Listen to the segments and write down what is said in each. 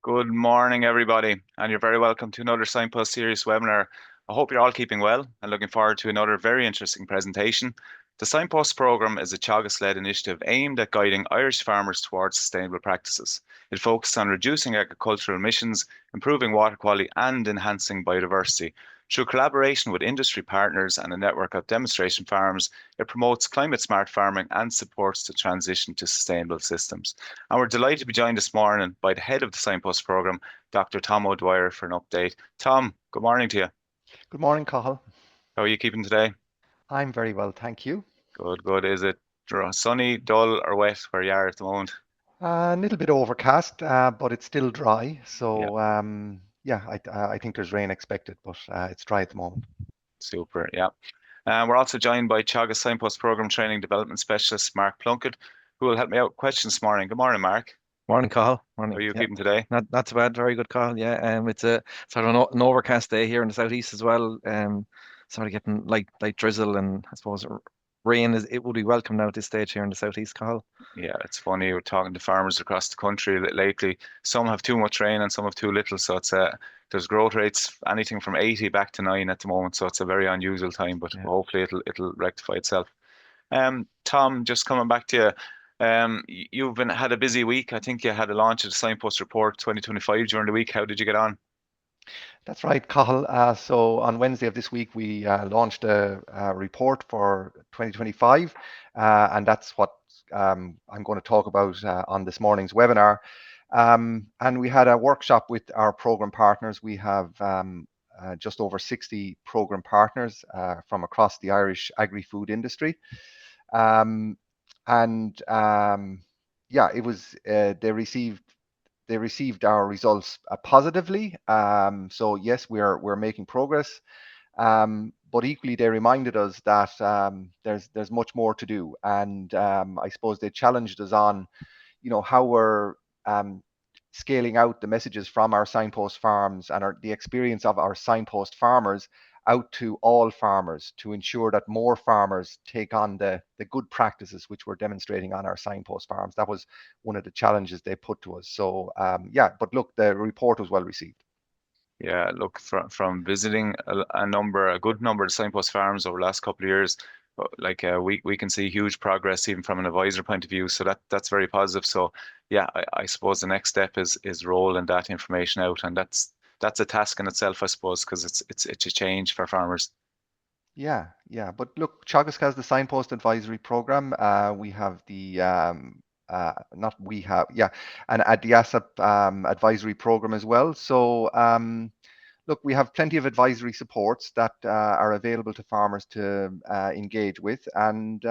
Good morning, everybody, and you're very welcome to another Signpost Series webinar. I hope you're all keeping well and looking forward to another very interesting presentation. The Signpost Programme is a Teagasc-led initiative aimed at guiding Irish farmers towards sustainable practices. It focuses on reducing agricultural emissions, improving water quality, and enhancing biodiversity. Through collaboration with industry partners and a network of demonstration farms, it promotes climate-smart farming and supports the transition to sustainable systems. And we're delighted to be joined this morning by the head of the Signpost Programme, Dr. Tom O'Dwyer, for an update. Tom, good morning to you. Good morning, Cathal. How are you keeping today? I'm very well, thank you. Good, good. Is it sunny, dull, or wet where you are at the moment? A little bit overcast, but it's still dry. Yeah, Yeah, I think there's rain expected, but it's dry at the moment. super. Yeah. We're also joined by Teagasc Signpost Programme Training Development Specialist, Mark Plunkett, who will help me out with questions this morning. Good morning, Mark. Morning, Cathal. How are Morning. you Yeah, keeping today? not too bad. Very good, Cathal. Yeah, it's a sort of an overcast day here in the southeast as well. Sort of getting light drizzle, and I suppose rain is it would be welcome now at this stage here in the southeast, Cathal. Yeah, it's funny. We're talking to farmers across the country lately. Some have too much rain and some have too little. So there's growth rates anything from 80 back to 9 at the moment. So it's a very unusual time, but Yeah. hopefully it'll rectify itself. Tom, just coming back to you. You've been had a busy week. I think you had a launch of the Signpost Report 2025 during the week. How did you get on? That's right, Cathal. So on Wednesday of this week, we launched a report for 2025, and that's what I'm going to talk about on this morning's webinar. And we had a workshop with our program partners. We have just over 60 program partners from across the Irish agri-food industry. Um, and Yeah, it was they received our results positively. So yes, we're making progress. But equally, they reminded us that there's much more to do, and I suppose they challenged us on, how we're um, scaling out the messages from our signpost farms and the experience of our signpost farmers out to all farmers to ensure that more farmers take on the good practices which we're demonstrating on our signpost farms. That was one of the challenges they put to us. So yeah, but look, the report was well received. Yeah, look, from visiting a good number of signpost farms over the last couple of years, we can see huge progress even from an advisor point of view. So that's very positive. So yeah, I suppose the next step is rolling that information out, and that's a task in itself, I suppose, because it's a change for farmers. Yeah. But look, Teagasc has the signpost advisory program. We have not we have, yeah, and at the ASAP advisory program as well. So look, we have plenty of advisory supports that are available to farmers to engage with, and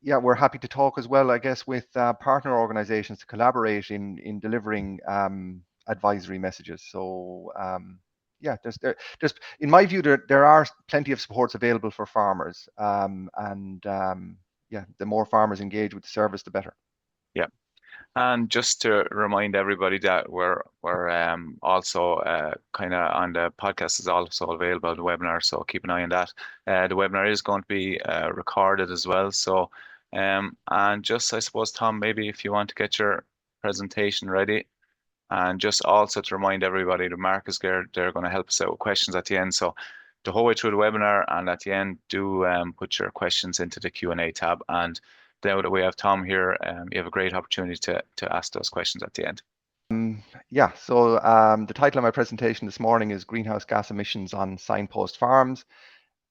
yeah, we're happy to talk as well, I guess, with partner organizations to collaborate in delivering advisory messages. So yeah, there's in my view there are plenty of supports available for farmers, and yeah, the more farmers engage with the service, the better. Yeah. And just to remind everybody that we're also kind of on the podcast is also available the webinar, so keep an eye on that. The webinar is going to be recorded as well. So and just I suppose Tom, maybe if you want to get your presentation ready, and just also to remind everybody the Mark is there, they're going to help us out with questions at the end. So the whole way through the webinar and at the end, do put your questions into the Q&A tab. And now that we have Tom here, you have a great opportunity to ask those questions at the end. Yeah, so the title of my presentation this morning is Greenhouse Gas Emissions on Signpost Farms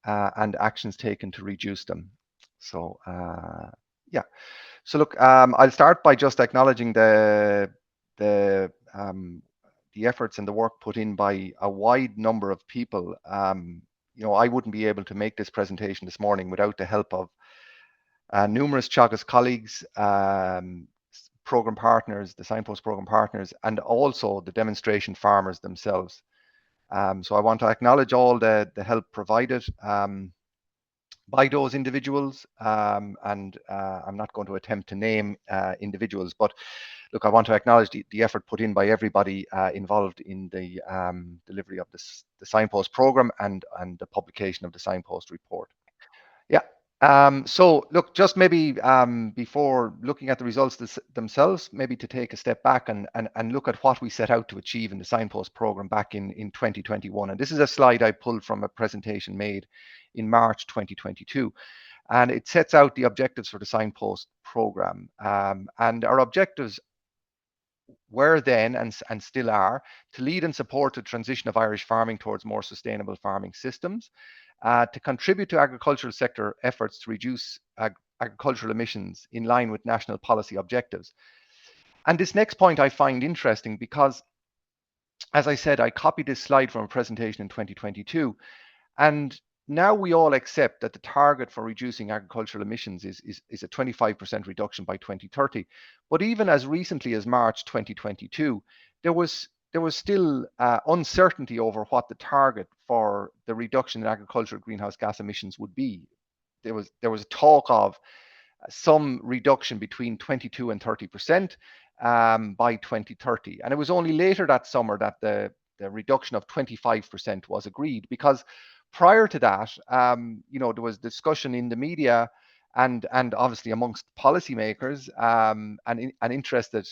and Actions Taken to Reduce Them. So yeah, so look, I'll start by just acknowledging the efforts and the work put in by a wide number of people. I wouldn't be able to make this presentation this morning without the help of numerous Teagasc colleagues, program partners, the Signpost program partners, and also the demonstration farmers themselves. So I want to acknowledge all the help provided by those individuals, and I'm not going to attempt to name individuals, but look, I want to acknowledge the effort put in by everybody involved in the delivery of the Signpost program and the publication of the Signpost report. Yeah, So look, just maybe before looking at the results themselves, maybe to take a step back and look at what we set out to achieve in the Signpost program back in 2021. And this is a slide I pulled from a presentation made in March 2022. And it sets out the objectives for the Signpost program. And our objectives were then and still are to lead and support the transition of Irish farming towards more sustainable farming systems, to contribute to agricultural sector efforts to reduce agricultural emissions in line with national policy objectives. And this next point I find interesting because, as I said, I copied this slide from a presentation in 2022, and now we all accept that the target for reducing agricultural emissions is a 25% reduction by 2030. But even as recently as March 2022, there was still uncertainty over what the target for the reduction in agricultural greenhouse gas emissions would be. There was talk of some reduction between 22 and 30% by 2030. And it was only later that summer that the reduction of 25% was agreed, because prior to that, there was discussion in the media and obviously amongst policymakers and interested,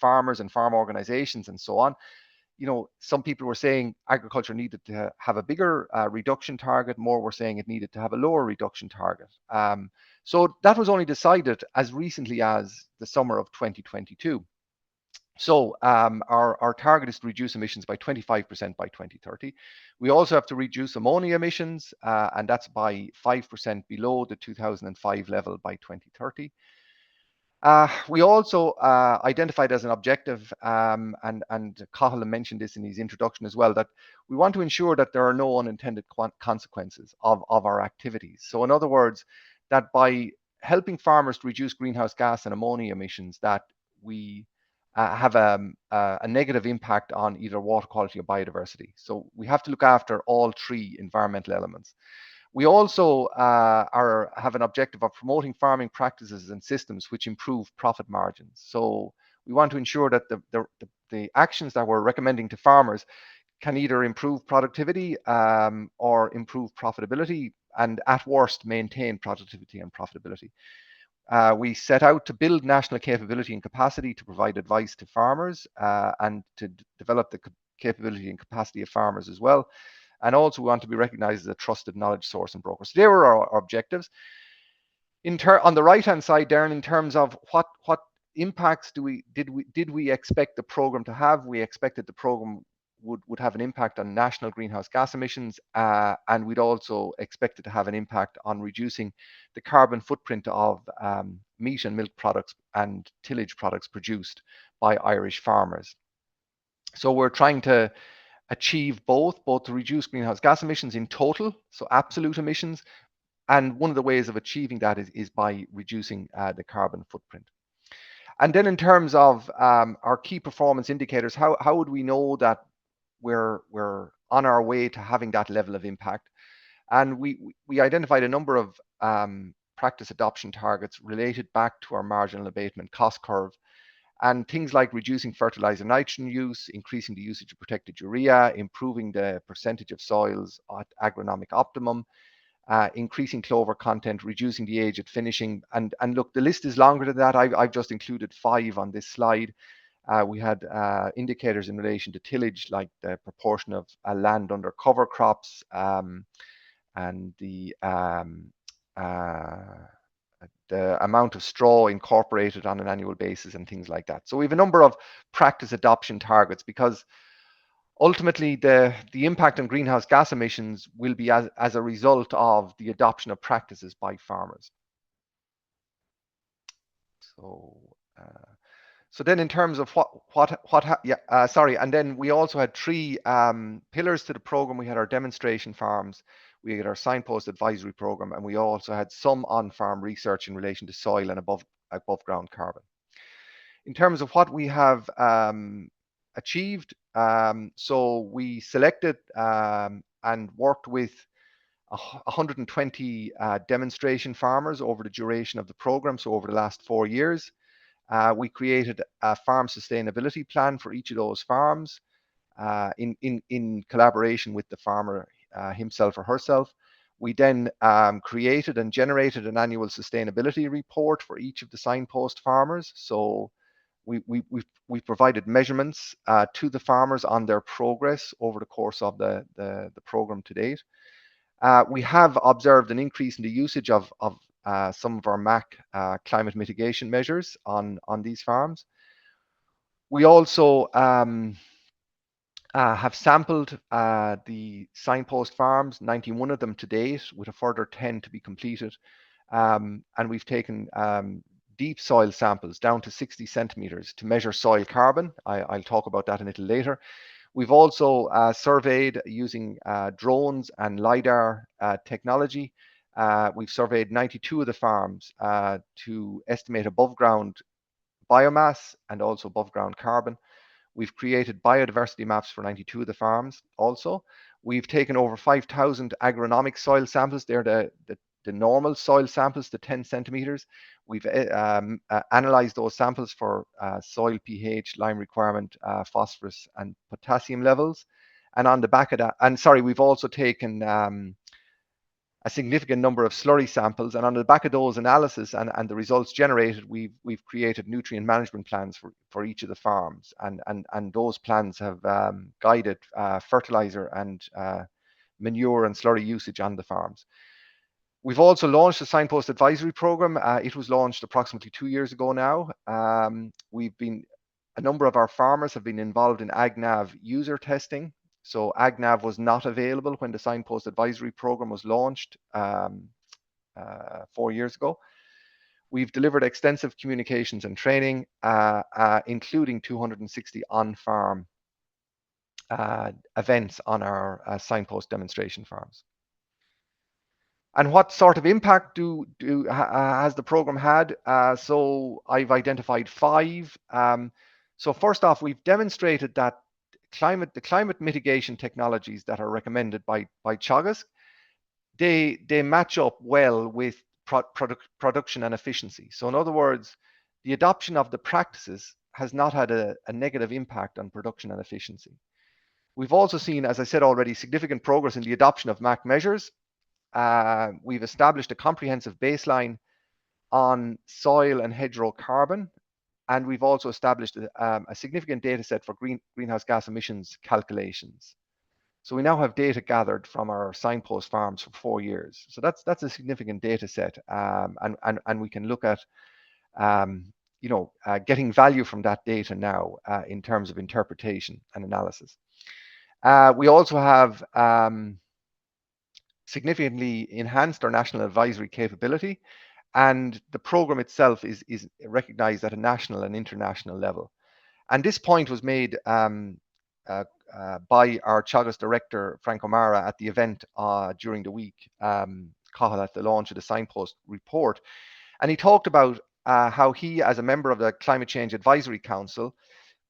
farmers and farm organizations and so on. Some people were saying agriculture needed to have a bigger reduction target. More were saying it needed to have a lower reduction target. So that was only decided as recently as the summer of 2022. So our target is to reduce emissions by 25% by 2030. We also have to reduce ammonia emissions, and that's by 5% below the 2005 level by 2030. We also identified as an objective, and Cathal mentioned this in his introduction as well, that we want to ensure that there are no unintended consequences of our activities. So in other words, that by helping farmers to reduce greenhouse gas and ammonia emissions, that we have a negative impact on either water quality or biodiversity. So we have to look after all three environmental elements. We also have an objective of promoting farming practices and systems which improve profit margins. So we want to ensure that the actions that we're recommending to farmers can either improve productivity or improve profitability, and at worst maintain productivity and profitability. We set out to build national capability and capacity to provide advice to farmers and to develop the capability and capacity of farmers as well. And also we want to be recognized as a trusted knowledge source and broker. So they were our objectives. On the right-hand side, Darren, in terms of what impacts did we expect the program to have? We expected the program would have an impact on national greenhouse gas emissions, and we'd also expect it to have an impact on reducing the carbon footprint of meat and milk products and tillage products produced by Irish farmers. So we're trying to achieve both to reduce greenhouse gas emissions in total, so absolute emissions, and one of the ways of achieving that is by reducing the carbon footprint. And then in terms of our key performance indicators, how would we know that we're on our way to having that level of impact? And we identified a number of practice adoption targets related back to our marginal abatement cost curve, and things like reducing fertilizer nitrogen use, increasing the usage of protected urea, improving the percentage of soils at agronomic optimum, increasing clover content, reducing the age at finishing. And look, the list is longer than that. I've just included 5 on this slide. We had indicators in relation to tillage, like the proportion of land under cover crops, and the amount of straw incorporated on an annual basis and things like that. So we have a number of practice adoption targets, because ultimately the impact on greenhouse gas emissions will be as a result of the adoption of practices by farmers. So then in terms of and then we also had 3 pillars to the program. We had our demonstration farms, we had our Signpost advisory program, and we also had some on-farm research in relation to soil and above ground carbon. In terms of what we have achieved, so we selected and worked with 120 demonstration farmers over the duration of the program, so over the last 4 years. We created a farm sustainability plan for each of those farms in collaboration with the farmer himself or herself. We then created and generated an annual sustainability report for each of the Signpost farmers. So we provided measurements to the farmers on their progress over the course of the program to date. We have observed an increase in the usage of some of our MAC climate mitigation measures on these farms. We also have sampled the Signpost farms, 91 of them to date, with a further 10 to be completed. And we've taken deep soil samples down to 60 centimeters to measure soil carbon. I'll talk about that a little later. We've also surveyed using drones and LiDAR technology. We've surveyed 92 of the farms to estimate above ground biomass and also above ground carbon. We've created biodiversity maps for 92 of the farms also. We've taken over 5,000 agronomic soil samples. They're the normal soil samples, the 10 centimeters. We've analyzed those samples for soil pH, lime requirement, phosphorus and potassium levels. And on the back of that, we've also taken a significant number of slurry samples, and on the back of those analysis and the results generated, we've created nutrient management plans for each of the farms, and those plans have guided fertilizer and manure and slurry usage on the farms. We've also launched a Signpost Advisory Programme. It was launched approximately 2 years ago now. A number of our farmers have been involved in AgNav user testing. So AgNav was not available when the Signpost Advisory Programme was launched 4 years ago. We've delivered extensive communications and training, including 260 on-farm events on our Signpost demonstration farms. And what sort of impact has the program had? So I've identified 5. So first off, we've demonstrated that the climate mitigation technologies that are recommended by Teagasc, they match up well with production and efficiency. So in other words, the adoption of the practices has not had a negative impact on production and efficiency. We've also seen, as I said already, significant progress in the adoption of MAC measures. We've established a comprehensive baseline on soil and hedgerow carbon, and we've also established a significant data set for greenhouse gas emissions calculations. So we now have data gathered from our Signpost farms for 4 years. So that's a significant data set, and we can look at getting value from that data now in terms of interpretation and analysis. We also have significantly enhanced our national advisory capability, and the program itself is recognized at a national and international level. And this point was made by our Teagasc director, Frank O'Mara, at the event during the week, Cathal, at the launch of the Signpost report. And he talked about how he, as a member of the Climate Change Advisory Council,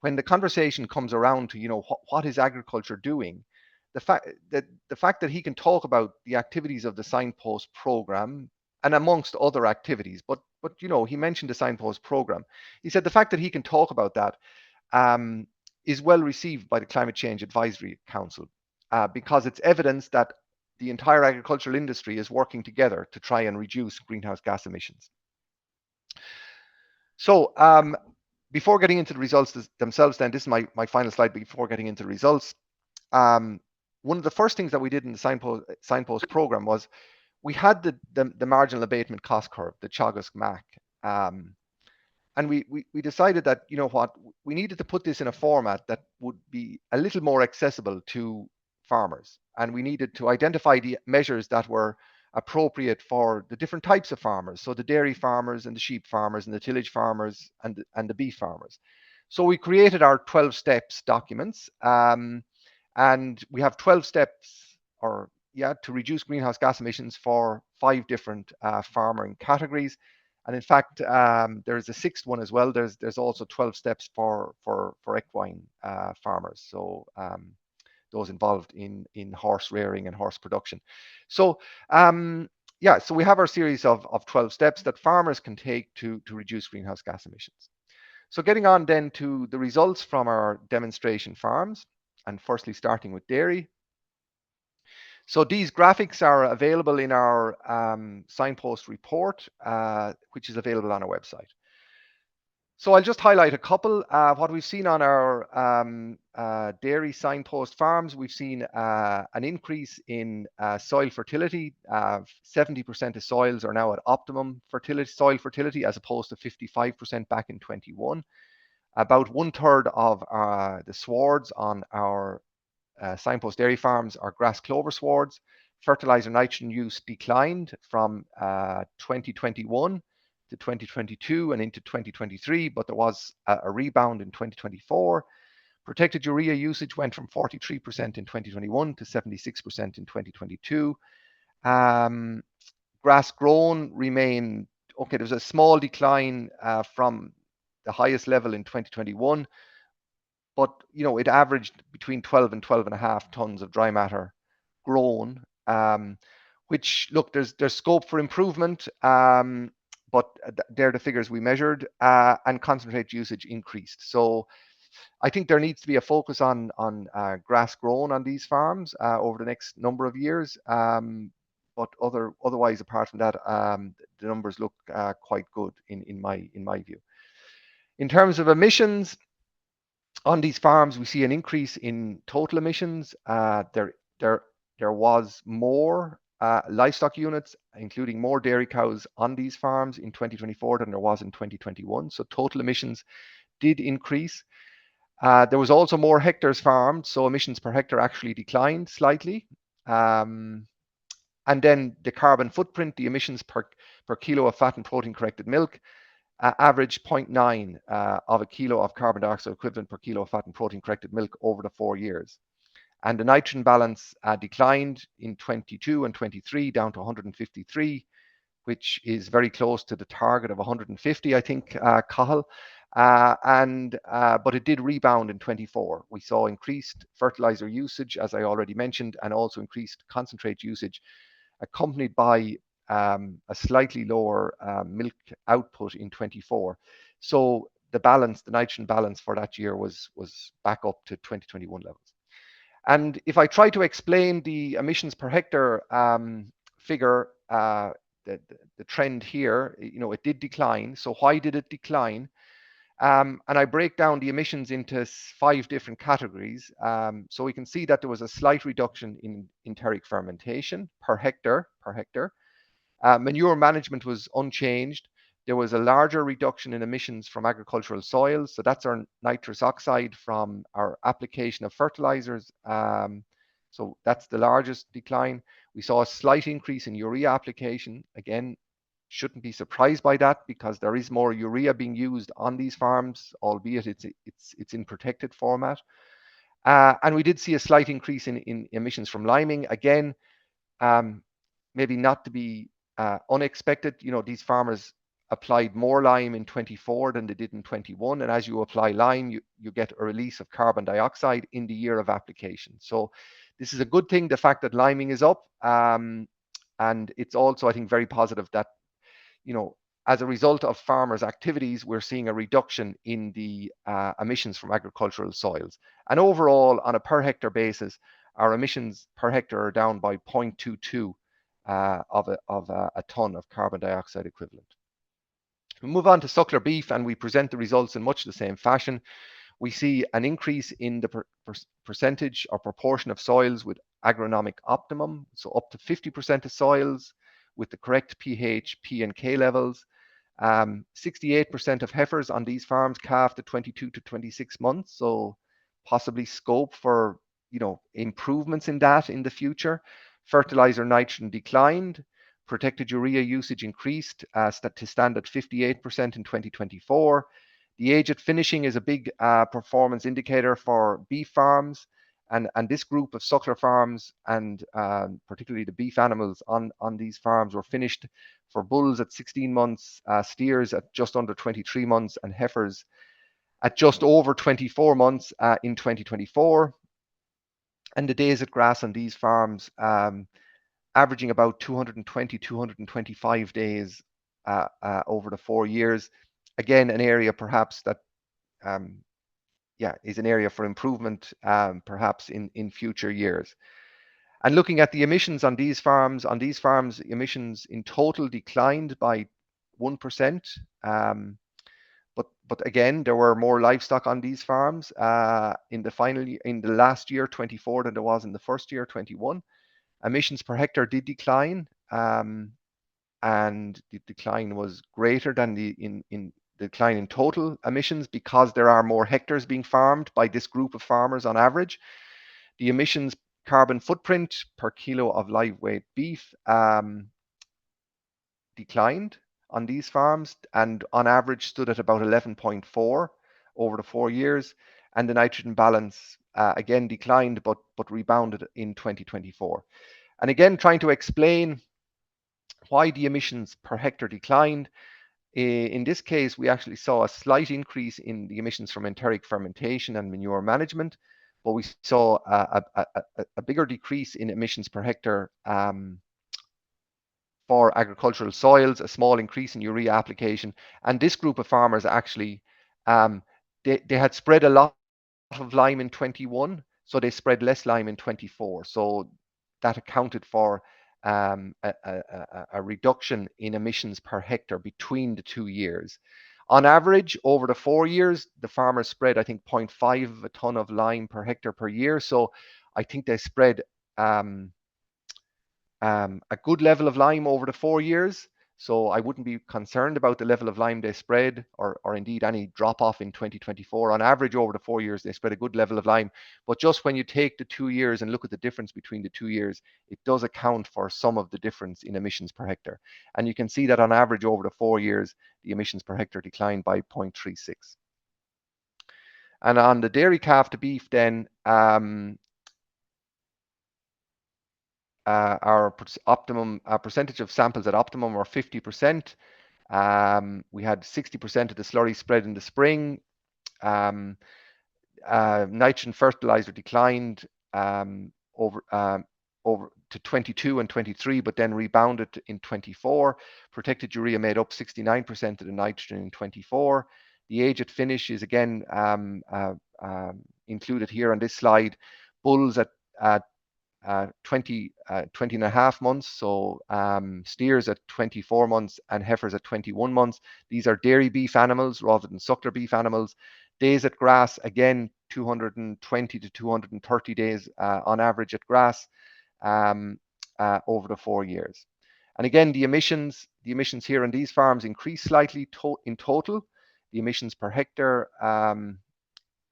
when the conversation comes around to, what is agriculture doing, the fact that he can talk about the activities of the Signpost Programme, and amongst other activities, but he mentioned the Signpost Programme. He said the fact that he can talk about that is well received by the Climate Change Advisory Council because it's evidence that the entire agricultural industry is working together to try and reduce greenhouse gas emissions. So before getting into the results themselves, then this is my final slide before getting into the results. One of the first things that we did in the Signpost Programme was we had the marginal abatement cost curve, the Teagasc MAC, and we decided that, we needed to put this in a format that would be a little more accessible to farmers, and we needed to identify the measures that were appropriate for the different types of farmers, so the dairy farmers and the sheep farmers and the tillage farmers and the beef farmers. So we created our 12 steps documents, and we have 12 steps to reduce greenhouse gas emissions for 5 different farming categories. And in fact, there's a 6th one as well. There's also 12 steps for equine farmers, so those involved in horse rearing and horse production. So so we have our series of 12 steps that farmers can take to reduce greenhouse gas emissions. So getting on then to the results from our demonstration farms, and firstly starting with dairy. So these graphics are available in our Signpost report, which is available on our website. So I'll just highlight a couple. What we've seen on our dairy signpost farms, we've seen an increase in soil fertility. 70% of soils are now at optimum soil fertility, as opposed to 55% back in 21. About 1/3 of the swards on our signpost dairy farms are grass clover swards. Fertilizer nitrogen use declined from 2021 to 2022 and into 2023, but there was a rebound in 2024. Protected urea usage went from 43% in 2021 to 76% in 2022. Grass grown remained okay. There was a small decline from the highest level in 2021, but it averaged between 12 and 12.5 tons of dry matter grown, which, look, there's scope for improvement, but they're the figures we measured, and concentrate usage increased. So I think there needs to be a focus on grass grown on these farms over the next number of years. But otherwise, apart from that, the numbers look quite good in my view. In terms of emissions, on these farms, we see an increase in total emissions. There was more livestock units, including more dairy cows on these farms in 2024 than there was in 2021. So total emissions did increase. There was also more hectares farmed, so emissions per hectare actually declined slightly. And then the carbon footprint, the emissions per kilo of fat and protein corrected milk, average 0.9 of a kilo of carbon dioxide equivalent per kilo of fat and protein corrected milk over the 4 years. And the nitrogen balance declined in 22 and 23 down to 153, which is very close to the target of 150, I think, Cathal. But it did rebound in 24. We saw increased fertilizer usage, as I already mentioned, and also increased concentrate usage, accompanied by a slightly lower milk output in 24. So the nitrogen balance for that year was back up to 2021 levels. And if I try to explain the emissions per hectare figure, the trend here, it did decline. So why did it decline? And I break down the emissions into 5 different categories. So we can see that there was a slight reduction in enteric fermentation per hectare. Manure management was unchanged. There was a larger reduction in emissions from agricultural soils. So that's our nitrous oxide from our application of fertilizers. So that's the largest decline. We saw a slight increase in urea application. Again, shouldn't be surprised by that, because there is more urea being used on these farms, albeit it's in protected format. And we did see a slight increase in emissions from liming. Again, maybe not to be unexpected. These farmers applied more lime in 24 than they did in 21. And as you apply lime, you get a release of carbon dioxide in the year of application. So this is a good thing, the fact that liming is up. And it's also, I think, very positive that, as a result of farmers' activities, we're seeing a reduction in the emissions from agricultural soils. And overall, on a per hectare basis, our emissions per hectare are down by 0.22 of a ton of carbon dioxide equivalent. We move on to suckler beef, and we present the results in much the same fashion. We see an increase in the percentage or proportion of soils with agronomic optimum, so up to 50% of soils with the correct pH, P and K levels. 68% of heifers on these farms calved at 22 to 26 months, so possibly scope for improvements in that in the future. Fertilizer nitrogen declined. Protected urea usage increased to stand at 58% in 2024. The age at finishing is a big performance indicator for beef farms, and this group of suckler farms, and particularly the beef animals on these farms, were finished for bulls at 16 months, steers at just under 23 months, and heifers at just over 24 months in 2024. And the days at grass on these farms averaging about 220, 225 days over the 4 years. Again, an area perhaps that is an area for improvement perhaps in future years. And looking at the emissions on these farms, emissions in total declined by 1%. But again, there were more livestock on these farms in the last year, 24, than there was in the first year, 21. Emissions per hectare did decline, and the decline was greater than the decline in total emissions because there are more hectares being farmed by this group of farmers on average. The emissions carbon footprint per kilo of live weight beef declined on these farms and on average stood at about 11.4 over the 4 years. And the nitrogen balance again declined but rebounded in 2024. And again, trying to explain why the emissions per hectare declined. In this case, we actually saw a slight increase in the emissions from enteric fermentation and manure management, but we saw a bigger decrease in emissions per hectare for agricultural soils, a small increase in urea application. And this group of farmers actually, they had spread a lot of lime in 21, so they spread less lime in 24. So that accounted for a reduction in emissions per hectare between the 2 years. On average, over the 4 years, the farmers spread, I think, 0.5 of a ton of lime per hectare per year. So I think they spread a good level of lime over the 4 years. So I wouldn't be concerned about the level of lime they spread or indeed any drop off in 2024. On average, over the 4 years, they spread a good level of lime. But just when you take the 2 years and look at the difference between the 2 years, it does account for some of the difference in emissions per hectare. And you can see that on average over the 4 years, the emissions per hectare declined by 0.36. And on the dairy calf to beef then, our optimum percentage of samples at optimum were 50%. We had 60% of the slurry spread in the spring. Nitrogen fertilizer declined over to 22 and 23, but then rebounded in 24. Protected urea made up 69% of the nitrogen in 24. The age at finish is again included here on this slide. Bulls at 20 and a half months, so steers at 24 months and heifers at 21 months. These are dairy beef animals rather than suckler beef animals. Days at grass, again, 220 to 230 days on average at grass over the 4 years. And again, the emissions here on these farms increased slightly in total. The emissions per hectare,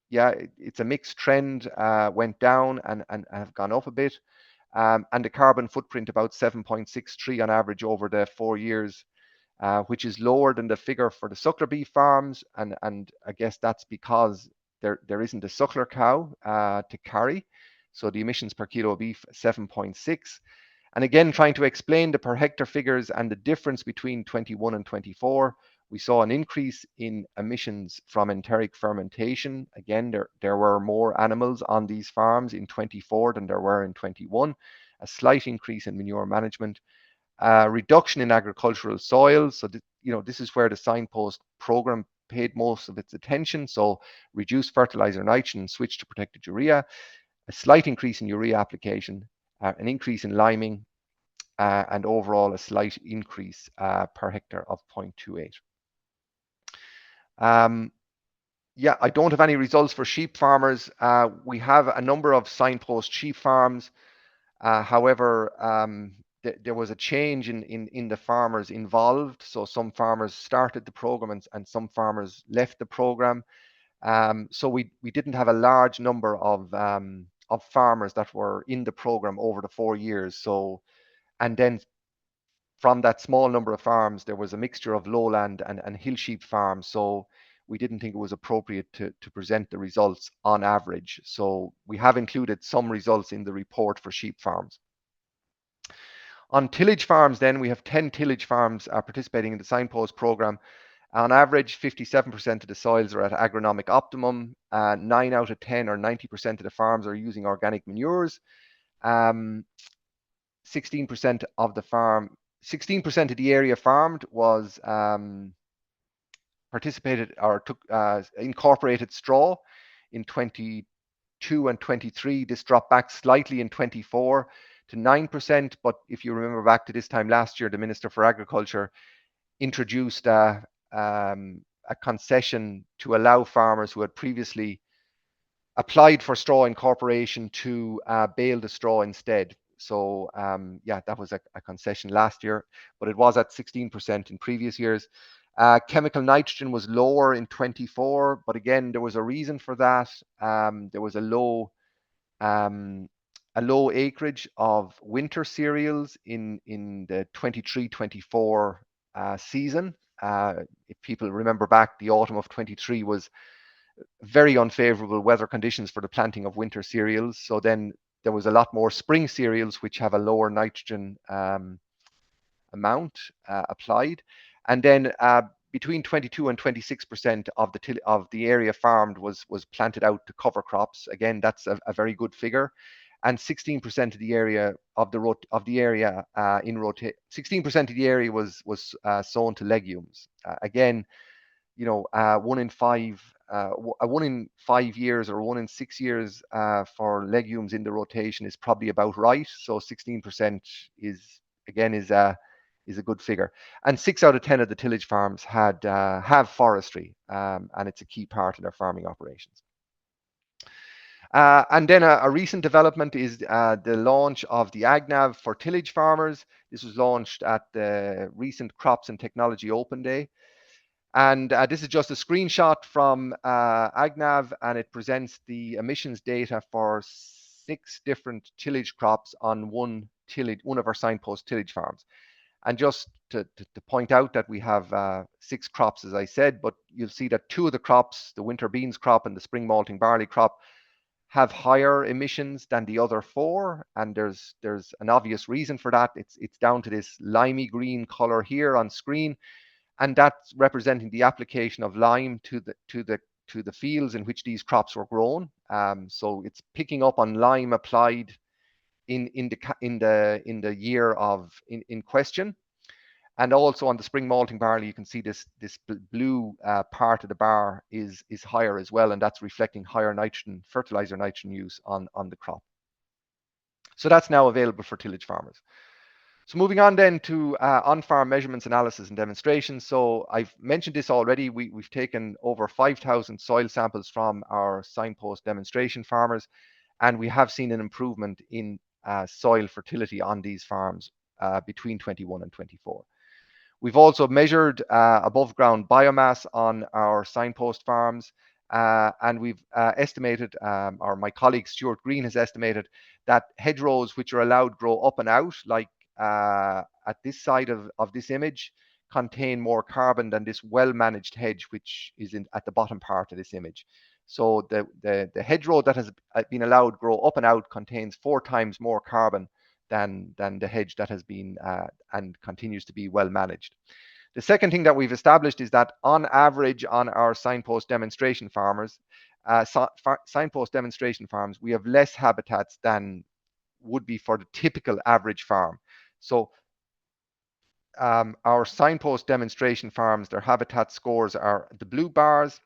yeah, it's a mixed trend, went down and have gone up a bit. And the carbon footprint about 7.63 on average over the 4 years, which is lower than the figure for the suckler beef farms. And I guess that's because there isn't a suckler cow to carry. So the emissions per kilo of beef, 7.6. And again, trying to explain the per hectare figures and the difference between 21 and 24, we saw an increase in emissions from enteric fermentation. Again, there were more animals on these farms in 24 than there were in 21. A slight increase in manure management, reduction in agricultural soils. So, this is where the Signpost program paid most of its attention. So, reduced fertilizer nitrogen, switch to protected urea, a slight increase in urea application, an increase in liming, and overall a slight increase per hectare of 0.28. Yeah, I don't have any results for sheep farmers. We have a number of Signpost sheep farms. However, there was a change in the farmers involved. So some farmers started the program and some farmers left the program. So we didn't have a large number of farmers that were in the program over the 4 years. So, and then from that small number of farms, there was a mixture of lowland and hill sheep farms. So we didn't think it was appropriate to present the results on average. So we have included some results in the report for sheep farms. On tillage farms, then, we have 10 tillage farms participating in the Signpost program. On average, 57% of the soils are at agronomic optimum. 9 out of 10 or 90% of the farms are using organic manures. 16% of the farm, 16% of the area farmed was participated or took incorporated straw in 22 and 23. This dropped back slightly in 24 to 9%. But if you remember back to this time last year, the Minister for Agriculture introduced a concession to allow farmers who had previously applied for straw incorporation to bale the straw instead. So yeah, that was a concession last year, but it was at 16% in previous years. Chemical nitrogen was lower in 24, but again, there was a reason for that. There was a low acreage of winter cereals in the 23-24 season. If people remember back, the autumn of 23 was very unfavorable weather conditions for the planting of winter cereals. So then there was a lot more spring cereals, which have a lower nitrogen amount applied. And then between 22 and 26% of the area farmed was planted out to cover crops. Again, that's a very good figure. And 16% of the area in rotate. 16% of the area was sown to legumes. Again, you know, 1 in 5 years or 1 in 6 years for legumes in the rotation is probably about right. So 16% is a good figure. And 6 out of 10 of the tillage farms have forestry, and it's a key part of their farming operations. And then a recent development is the launch of the AgNav for tillage farmers. This was launched at the recent Crops and Technology Open Day. And this is just a screenshot from AgNav, and it presents the emissions data for 6 different tillage crops on one of our Signpost tillage farms. And just to point out that we have 6 crops, as I said, but you'll see that 2 of the crops, the winter beans crop and the spring malting barley crop, have higher emissions than the other 4, and there's an obvious reason for that. It's down to this limey green color here on screen, and that's representing the application of lime to the fields in which these crops were grown. So it's picking up on lime applied in the year in question. And also on the spring malting barley, you can see this blue part of the bar is higher as well, and that's reflecting higher fertilizer nitrogen use on the crop. So that's now available for tillage farmers. So moving on then to on-farm measurements, analysis, and demonstrations. So I've mentioned this already. We've taken over 5,000 soil samples from our Signpost demonstration farmers, and we have seen an improvement in soil fertility on these farms between 21 and 24. We've also measured above ground biomass on our Signpost farms, and we've estimated, or my colleague Stuart Green has estimated, that hedgerows which are allowed grow up and out, like at this side of this image, contain more carbon than this well-managed hedge, which is at the bottom part of this image. So the hedgerow that has been allowed grow up and out contains 4 times more carbon than the hedge that has been and continues to be well managed. The second thing that we've established is that on average on our Signpost demonstration farms, Signpost demonstration farms, we have less habitats than would be for the typical average farm. So our Signpost demonstration farms, their habitat scores are the blue bars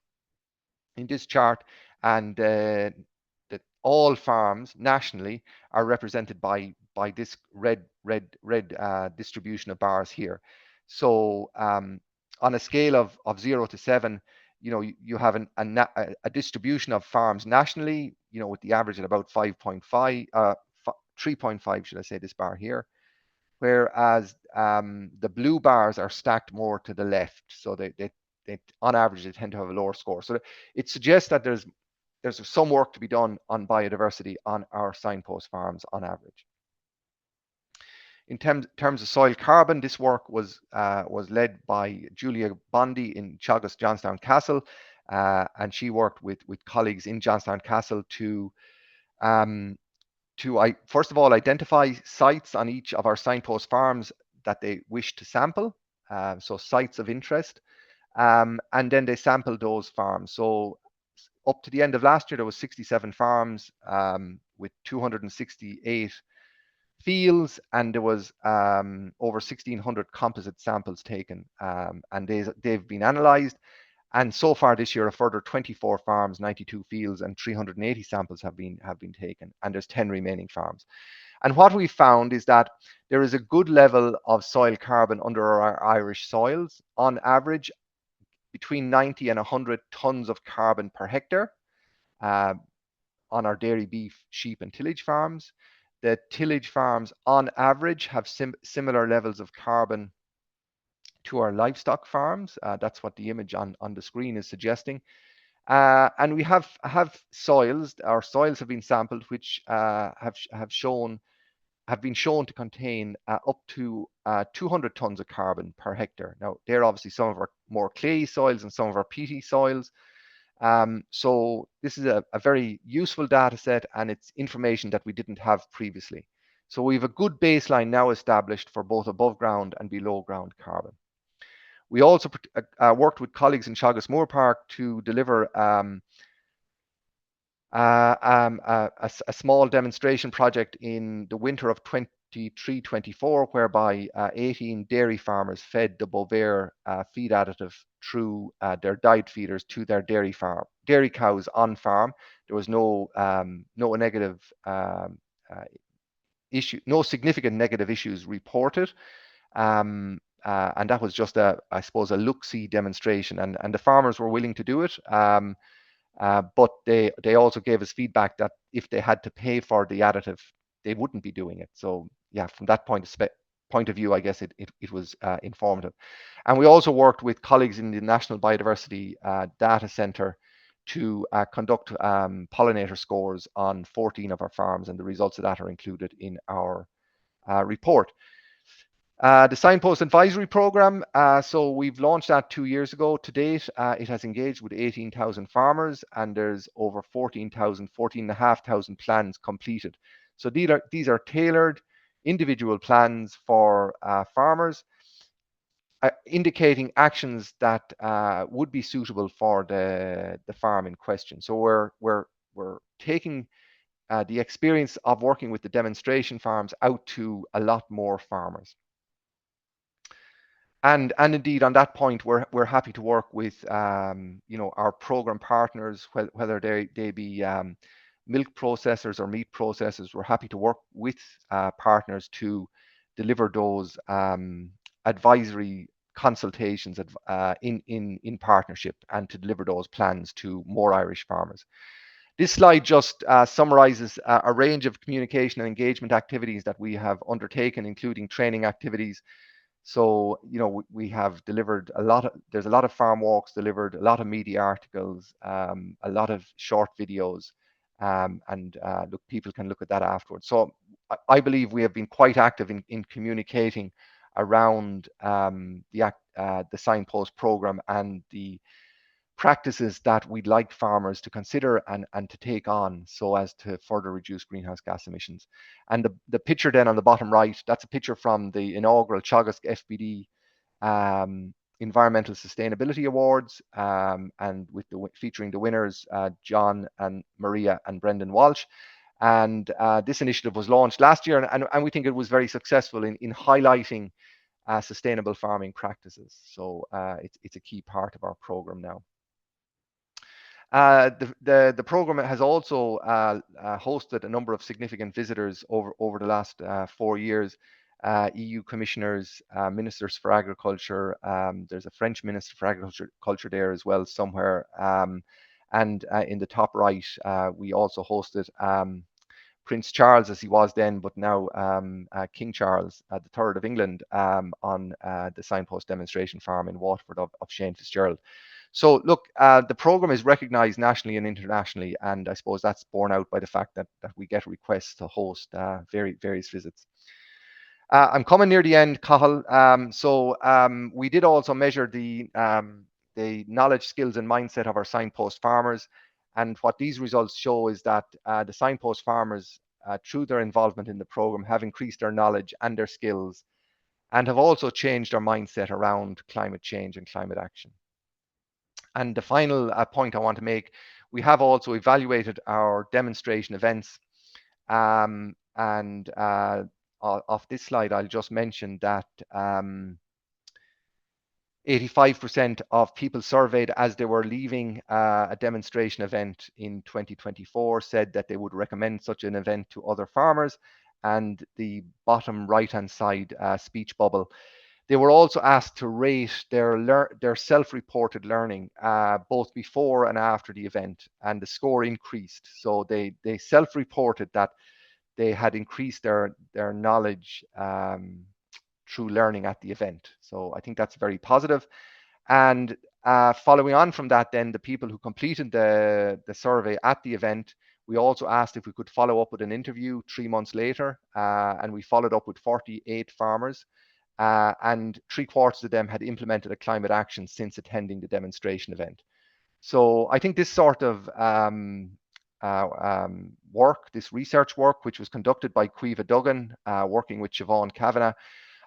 in this chart, and all farms nationally are represented by this red distribution of bars here. So on a scale of 0 to 7, you know, you have a distribution of farms nationally, you know, with the average at about 5.5, 3.5, should I say, this bar here, whereas the blue bars are stacked more to the left. So they on average, they tend to have a lower score. So it suggests that there's some work to be done on biodiversity on our Signpost farms on average. In terms of soil carbon, this work was led by Julia Bondi in Teagasc Johnstown Castle, and she worked with colleagues in Johnstown Castle to first of all identify sites on each of our Signpost farms that they wish to sample, so sites of interest, and then they sampled those farms. So up to the end of last year, there was 67 farms with 268 fields, and there was over 1,600 composite samples taken, and they've been analysed. And so far this year, a further 24 farms, 92 fields, and 380 samples have been taken, and there's 10 remaining farms. And what we found is that there is a good level of soil carbon under our Irish soils, on average between 90 and 100 tons of carbon per hectare uh, on our dairy, beef, sheep and tillage farms. The tillage farms on average have similar levels of carbon to our livestock farms. That's what the image on the screen is suggesting. And we have soils. Our soils have been sampled, which have been shown to contain up to 200 tons of carbon per hectare. Now, they're obviously some of our more clayey soils and some of our peaty soils. So this is a very useful data set, and it's information that we didn't have previously. So we have a good baseline now established for both above ground and below ground carbon. We also worked with colleagues in Teagasc Moor Park to deliver a small demonstration project in the winter of 23-24, whereby 18 dairy farmers fed the Bovaer feed additive through their diet feeders to their dairy cows on farm. There was no negative issue, no significant negative issues reported. And that was just I suppose, a look-see demonstration, and the farmers were willing to do it. But they also gave us feedback that if they had to pay for the additive, they wouldn't be doing it. So yeah, from that point of view, I guess it was informative. And we also worked with colleagues in the National Biodiversity Data Centre to conduct pollinator scores on 14 of our farms, and the results of that are included in our report. The Signpost Advisory Programme, so we've launched that 2 years ago. To date, it has engaged with 18,000 farmers, and there's over 14,500 plans completed. So these are tailored individual plans for farmers, indicating actions that would be suitable for the farm in question. So we're taking the experience of working with the demonstration farms out to a lot more farmers. And indeed, on that point, we're happy to work with our program partners, whether they be milk processors or meat processors. We're happy to work with partners to deliver those advisory consultations in partnership, and to deliver those plans to more Irish farmers. This slide just summarizes a range of communication and engagement activities that we have undertaken, including training activities. So, we have delivered there's a lot of farm walks delivered, a lot of media articles, a lot of short videos, and look, people can look at that afterwards. So I believe we have been quite active in communicating around the Signpost programme and the practices that we'd like farmers to consider and to take on, so as to further reduce greenhouse gas emissions. And the picture then on the bottom right, that's a picture from the inaugural Teagasc FBD Environmental Sustainability Awards, and featuring the winners, John and Maria and Brendan Walsh. And this initiative was launched last year, and we think it was very successful in highlighting sustainable farming practices. So it's a key part of our program now. The program has also hosted a number of significant visitors over the last 4 years. EU commissioners, ministers for agriculture. There's a French minister for agriculture there as well somewhere. And in the top right, we also hosted Prince Charles, as he was then, but now King Charles III of England, on the Signpost demonstration farm in Waterford of Shane Fitzgerald. So look, the program is recognized nationally and internationally, and I suppose that's borne out by the fact that we get requests to host various visits. I'm coming near the end, Cathal. We did also measure the knowledge, skills and mindset of our Signpost farmers. And what these results show is that the Signpost farmers, through their involvement in the program, have increased their knowledge and their skills, and have also changed their mindset around climate change and climate action. And the final point I want to make, we have also evaluated our demonstration events. And off this slide, I'll just mention that 85% of people surveyed as they were leaving a demonstration event in 2024 said that they would recommend such an event to other farmers. and the bottom right-hand side speech bubble. They were also asked to rate their self-reported learning both before and after the event, and the score increased. So they self-reported that they had increased their knowledge through learning at the event. So I think that's very positive. And following on from that, then the people who completed the survey at the event, we also asked if we could follow up with an interview 3 months later, and we followed up with 48 farmers. And 3/4 of them had implemented a climate action since attending the demonstration event. So I think this sort of work, this research work, which was conducted by Caoimhe Duggan, working with Siobhan Kavanagh,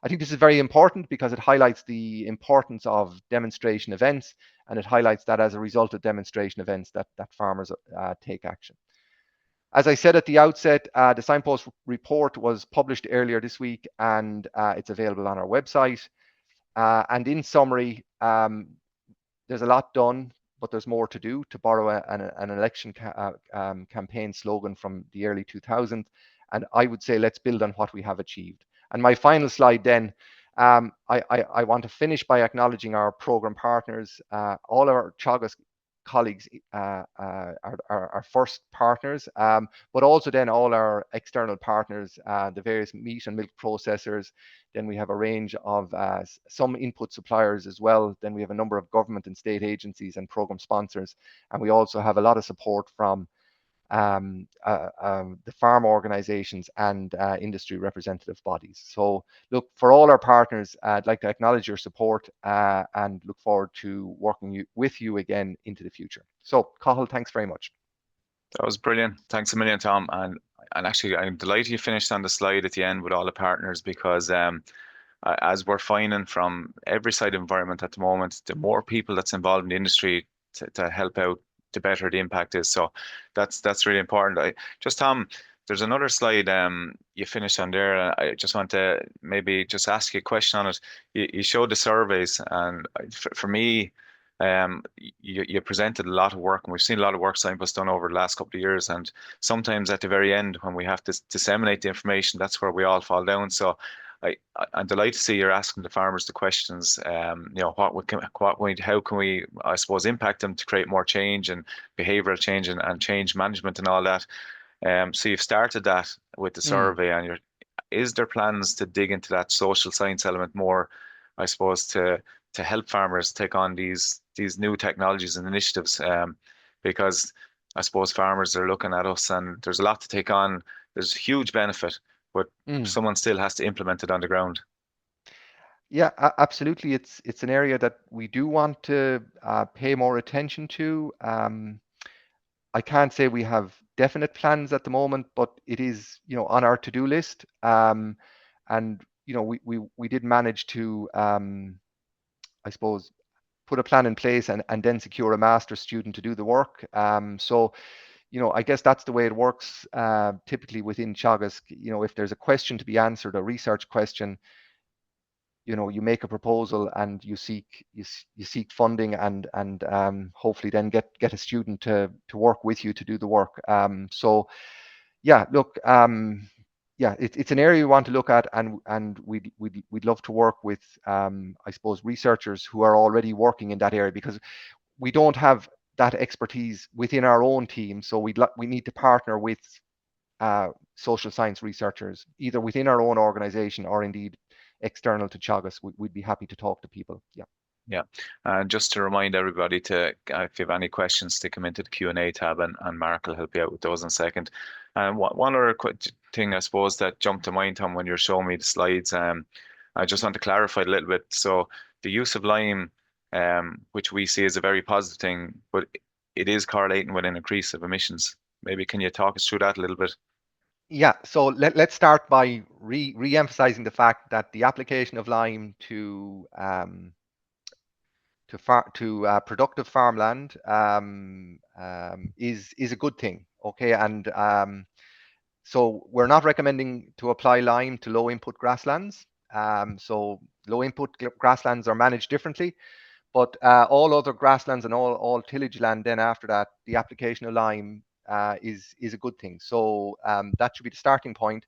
I think this is very important because it highlights the importance of demonstration events, and it highlights that as a result of demonstration events that farmers take action. As I said at the outset, the Signpost report was published earlier this week, and it's available on our website. And in summary, there's a lot done, but there's more to do, to borrow an election campaign slogan from the early 2000s. And I would say let's build on what we have achieved. And my final slide then, I want to finish by acknowledging our program partners, all our Teagasc colleagues, our first partners, but also then all our external partners, the various meat and milk processors. Then we have a range of some input suppliers as well. Then we have a number of government and state agencies and program sponsors. And we also have a lot of support from the farm organizations and industry representative bodies. So look, for all our partners, I'd like to acknowledge your support and look forward to working with you again into the future. So Cathal, thanks very much. That was brilliant. Thanks a million, Tom. And actually, I'm delighted you finished on the slide at the end with all the partners, because as we're finding from every side environment at the moment, the more people that's involved in the industry to help out, the better the impact is. So that's really important. Tom, there's another slide you finished on there. I just want to maybe just ask you a question on it. You showed the surveys, and for me, you presented a lot of work, and we've seen a lot of work Signpost done over the last couple of years. And sometimes at the very end, when we have to disseminate the information, that's where we all fall down. So I'm delighted to see you're asking the farmers the questions. How can we, I suppose, impact them to create more change and behavioural change and change management and all that. So you've started that with the survey, and is there plans to dig into that social science element more, I suppose, to help farmers take on these new technologies and initiatives? Because I suppose farmers are looking at us, and there's a lot to take on. There's huge benefit, but someone still has to implement it on the ground. Yeah, absolutely. It's an area that we do want to pay more attention to. I can't say we have definite plans at the moment, but it is, on our to-do list. And we did manage to, I suppose, put a plan in place and then secure a master's student to do the work. So I guess that's the way it works typically within Teagasc. If there's a question to be answered, a research question, you make a proposal and you seek funding and hopefully then get a student to work with you to do the work. So yeah, look, it's an area we want to look at, and we'd love to work with I suppose researchers who are already working in that area, because we don't have that expertise within our own team. So we need to partner with social science researchers, either within our own organization or indeed external to Teagasc. We'd be happy to talk to people. Yeah. Just to remind everybody to, if you have any questions, stick them into the Q&A tab, and Mark will help you out with those in a second. And one other thing, I suppose, that jumped to mind, Tom, when you're showing me the slides, I just want to clarify a little bit. So the use of lime, which we see as a very positive thing, but it is correlating with an increase of emissions. Maybe can you talk us through that a little bit? Yeah, so let's start by re-emphasizing the fact that the application of lime to productive farmland is a good thing. Okay, and so we're not recommending to apply lime to low input grasslands. So low input grasslands are managed differently, but all other grasslands and all tillage land, then after that, the application of lime is a good thing. So that should be the starting point.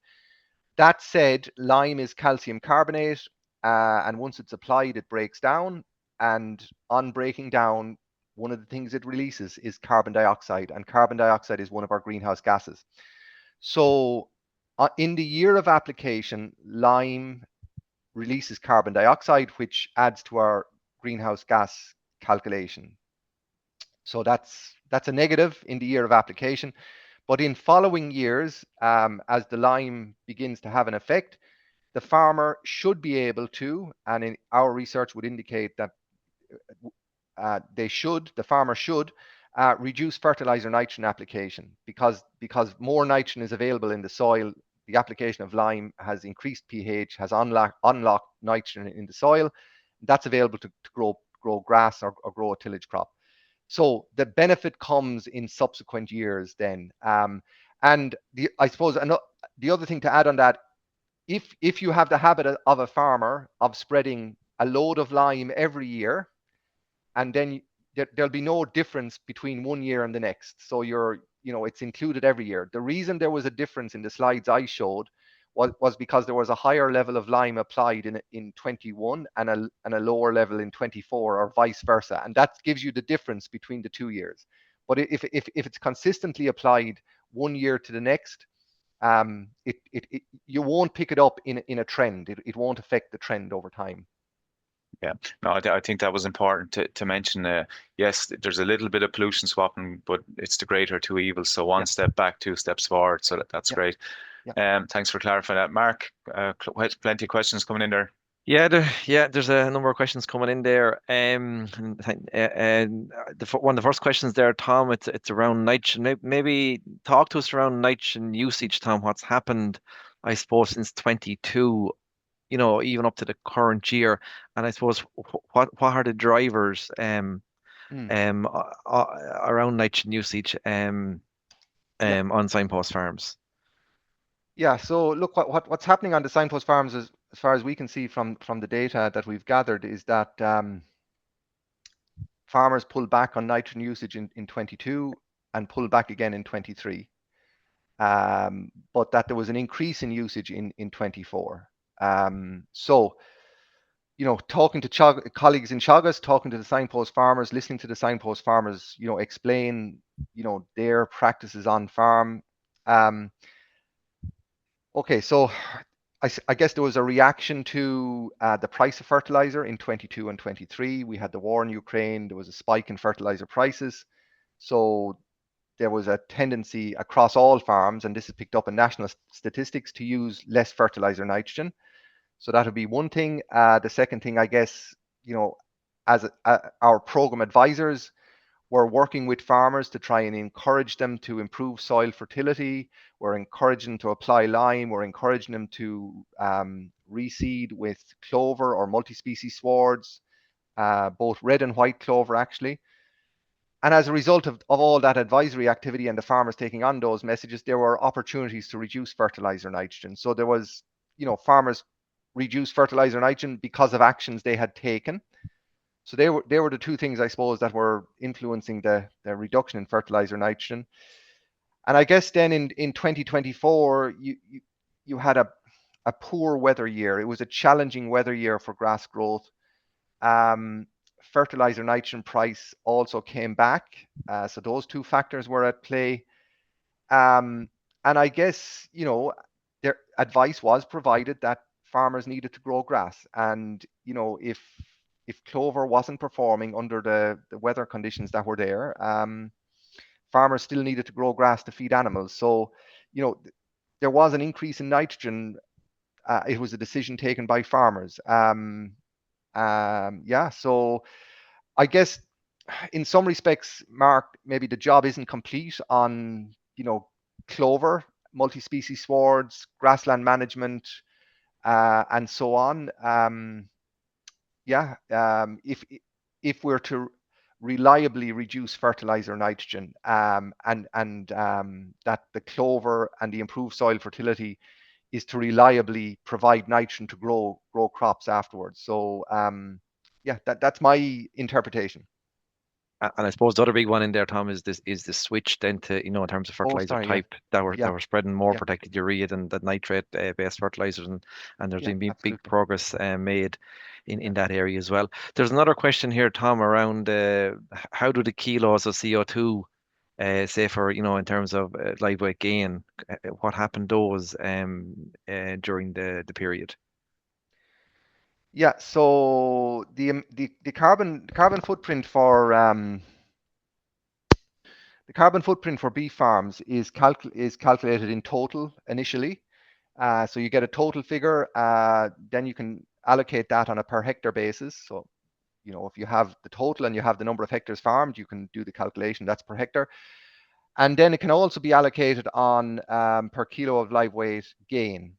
That said, lime is calcium carbonate, and once it's applied, it breaks down. And on breaking down, one of the things it releases is carbon dioxide, and carbon dioxide is one of our greenhouse gases. So, in the year of application, lime releases carbon dioxide, which adds to our greenhouse gas calculation. So that's a negative in the year of application. But in following years, as the lime begins to have an effect, the farmer should be able to, and in our research would indicate that the farmer should reduce fertilizer nitrogen application because more nitrogen is available in the soil. The application of lime has increased pH, has unlocked nitrogen in the soil. That's available to grow grass or grow a tillage crop. So the benefit comes in subsequent years then. And I suppose the other thing to add on that, if you have the habit of a farmer of spreading a load of lime every year, and then there'll be no difference between one year and the next. So it's included every year. The reason there was a difference in the slides I showed was because there was a higher level of lime applied in 21 and a lower level in 24, or vice versa. And that gives you the difference between the 2 years. But if it's consistently applied one year to the next, you won't pick it up in a trend. It won't affect the trend over time. Yeah, no, I think that was important to mention. Yes, there's a little bit of pollution swapping, but it's the greater two evils. So one step back, two steps forward. So that's great. Thanks for clarifying that, Mark. Plenty of questions coming in there. Yeah, there's a number of questions coming in there. And one of the first questions there, Tom, it's around nitrogen. Maybe talk to us around nitrogen usage, Tom. What's happened, I suppose, since 22, even up to the current year, and I suppose what are the drivers around nitrogen usage on Signpost farms? Yeah, so look, what's happening on the Signpost farms is, as far as we can see from the data that we've gathered, is that farmers pulled back on nitrogen usage in 22 and pulled back again in 23, but that there was an increase in usage in 24. So, talking to colleagues in Teagasc, talking to the Signpost farmers, listening to the Signpost farmers, explain, their practices on farm. Okay, so I guess there was a reaction to the price of fertilizer in 22 and 23. We had the war in Ukraine. There was a spike in fertilizer prices. So there was a tendency across all farms, and this is picked up in national statistics, to use less fertilizer nitrogen. So that would be one thing. The second thing, I guess, as our program advisors, we're working with farmers to try and encourage them to improve soil fertility. We're encouraging them to apply lime. We're encouraging them to reseed with clover or multi-species swards, both red and white clover, actually. And as a result of all that advisory activity and the farmers taking on those messages, there were opportunities to reduce fertilizer nitrogen. So there was, farmers reduced fertilizer nitrogen because of actions they had taken. So they were the two things, I suppose, that were influencing the reduction in fertilizer nitrogen. And I guess then in 2024, you had a poor weather year. It was a challenging weather year for grass growth. Fertilizer nitrogen price also came back. So those two factors were at play. And I guess, their advice was provided that farmers needed to grow grass. And, if clover wasn't performing under the weather conditions that were there, farmers still needed to grow grass to feed animals. So, there was an increase in nitrogen. It was a decision taken by farmers. So I guess in some respects, Mark, maybe the job isn't complete on, clover, multi-species swards, grassland management, and so on. If we're to reliably reduce fertilizer nitrogen, and that the clover and the improved soil fertility is to reliably provide nitrogen to grow crops afterwards. So that's my interpretation. And I suppose the other big one in there, Tom, is the switch then to, in terms of Oh, fertilizer sorry, yeah, type that were yeah, spreading more yeah, protected urea than the nitrate based fertilizers, and there's yeah, been big absolutely. progress made Yeah. in that area as well. There's another question here, Tom, around how do the kilos of CO2 say for, in terms of live weight gain, what happened those during the period? Yeah, so the carbon footprint for the carbon footprint for beef farms is calculated in total initially. So you get a total figure, then you can allocate that on a per hectare basis. So, if you have the total and you have the number of hectares farmed, you can do the calculation. That's per hectare. And then it can also be allocated on per kilo of live weight gain.